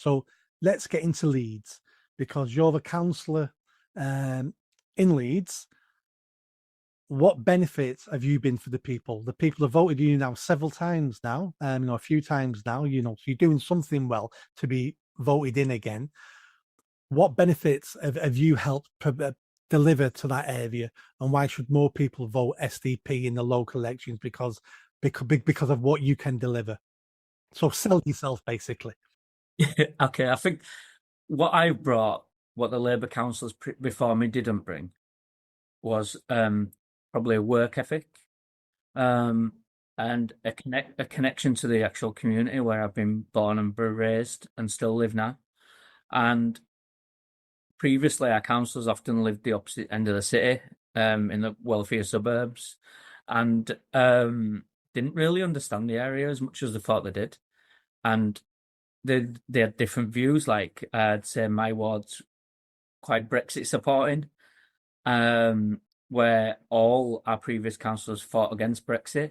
So let's get into Leeds, because you're the councillor in Leeds. What benefits have you been for the people? The people have voted you now several times now, a few times now. So you're doing something well to be voted in again. What benefits have you helped deliver to that area, and why should more people vote SDP in the local elections? Because of what you can deliver. So sell yourself, basically. Okay, I think what I brought, what the Labour councillors before me didn't bring, was probably a work ethic, and a connection to the actual community where I've been born and raised and still live now. And previously, our councillors often lived the opposite end of the city, in the wealthier suburbs, and didn't really understand the area as much as they thought they did. And they had different views. Like, I'd say my ward's quite Brexit supporting, where all our previous councillors fought against Brexit.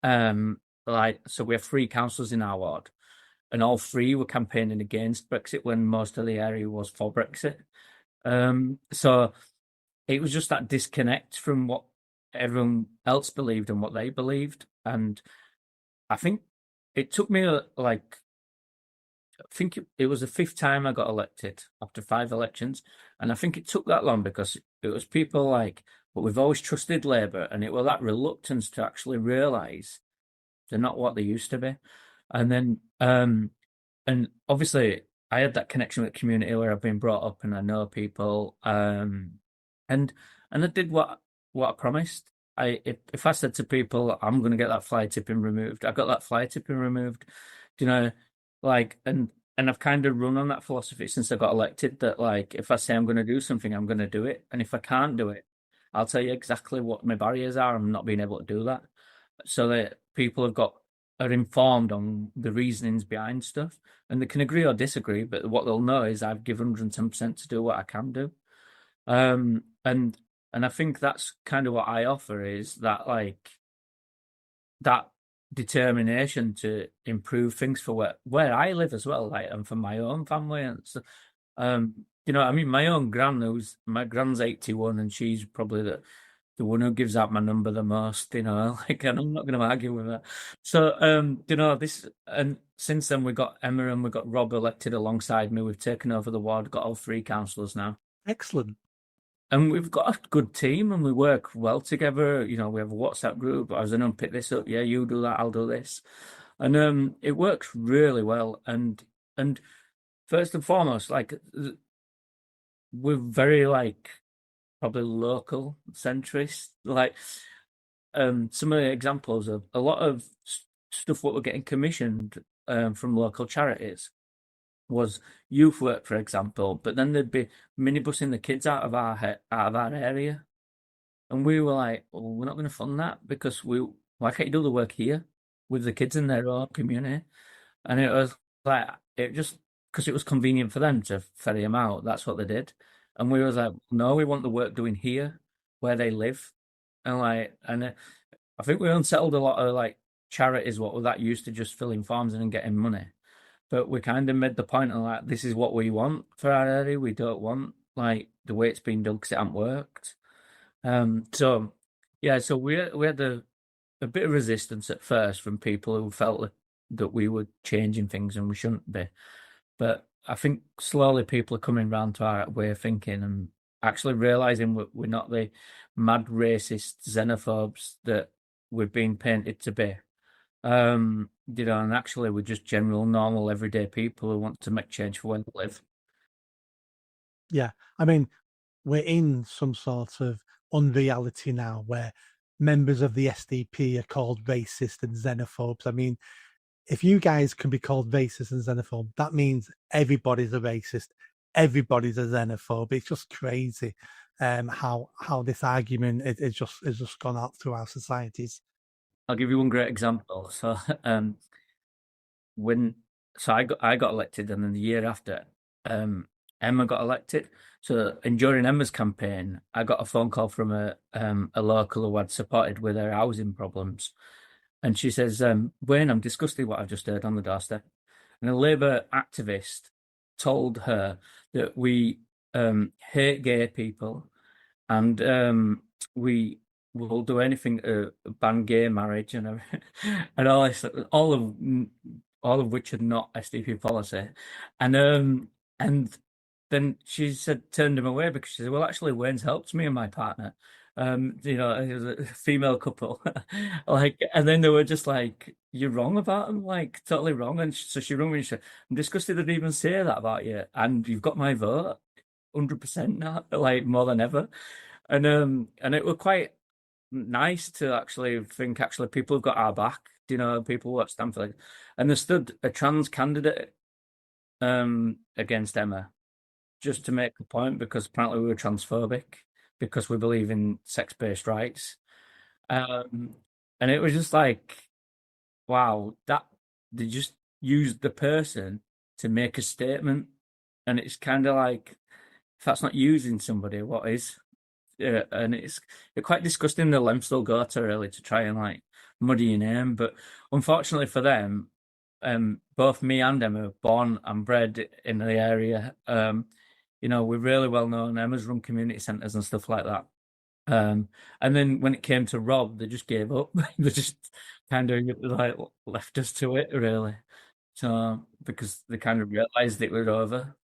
So we have 3 councillors in our ward, and all 3 were campaigning against Brexit when most of the area was for Brexit. So it was just that disconnect from what everyone else believed and what they believed. And I think it took me I think it was the 5th time I got elected after 5 elections. And I think it took that long because it was people but we've always trusted Labour, and it was that reluctance to actually realise they're not what they used to be. And then, and obviously I had that connection with the community where I've been brought up and I know people, and I did what I promised. If I said to people, I'm going to get that fly tipping removed, I got that fly tipping removed. And I've kind of run on that philosophy since I got elected, that if I say I'm going to do something, I'm going to do it. And if I can't do it, I'll tell you exactly what my barriers are. I'm not being able to do that, so that people are informed on the reasonings behind stuff, and they can agree or disagree. But what they'll know is I've given 110% to do what I can do. And I think that's kind of what I offer, is that that determination to improve things for where I live as well, and for my own family. And so, my own my gran's 81, and she's probably the one who gives out my number the most, and I'm not going to argue with her. So, this, and since then we got Emma and we got Rob elected alongside me. We've taken over the ward, got all 3 councillors now. Excellent. And we've got a good team, and we work well together. We have a WhatsApp group. I was going to pick this up. Yeah, you do that, I'll do this. And it works really well. And first and foremost, we're very probably local centrist. Some of the examples of a lot of stuff what we're getting commissioned from local charities was youth work, for example, but then there'd be minibusing the kids out of our area, and we were like, well, we're not going to fund that, because why can't you do the work here with the kids in their own community? And it was just because it was convenient for them to ferry them out, that's what they did. And we was like, no, we want the work doing here where they live. And I think we unsettled a lot of charities what were that used to just filling forms and getting money. But we kind of made the point of this is what we want for our area. We don't want the way it's been done, because it hasn't worked. So we had a bit of resistance at first from people who felt that we were changing things and we shouldn't be. But I think slowly people are coming round to our way of thinking and actually realising we're not the mad racist xenophobes that we're being painted to be. And actually we're just general, normal, everyday people who want to make change for where they live. Yeah, I mean, we're in some sort of unreality now where members of the SDP are called racist and xenophobes. I mean, if you guys can be called racist and xenophobe, that means everybody's a racist, everybody's a xenophobe. It's just crazy how this argument is just gone out through our societies. I'll give you one great example. So, I got elected, and then the year after, Emma got elected. So, and during Emma's campaign, I got a phone call from a local who I'd supported with her housing problems, and she says, "Wayne, I'm disgusted what I've just heard on the doorstep." and a Labour activist told her that we hate gay people, and we will do anything to ban gay marriage and everything, and all of which are not SDP policy, and then she said turned him away because she said, well, actually, Wayne's helped me and my partner. It was a female couple, like, and then they were just like, "You're wrong about him, like, totally wrong." And so she rang me and she said, "I'm disgusted they'd even say that about you, and you've got my vote, 100% now, like more than ever." And it was quite nice to actually think actually people have got our back, people at Stanford, and they stood a trans candidate against Emma just to make a point because apparently we were transphobic because we believe in sex-based rights. And it was just like, wow, that they just used the person to make a statement. And it's kind of like, if that's not using somebody, what is? And it's quite disgusting the lengths they'll go to really to try and like muddy your name. But unfortunately for them, both me and Emma were born and bred in the area. We're really well known. Emma's run community centres and stuff like that. And then when it came to Rob, they just gave up. They just kind of like left us to it, really. So because they kind of realised it was over.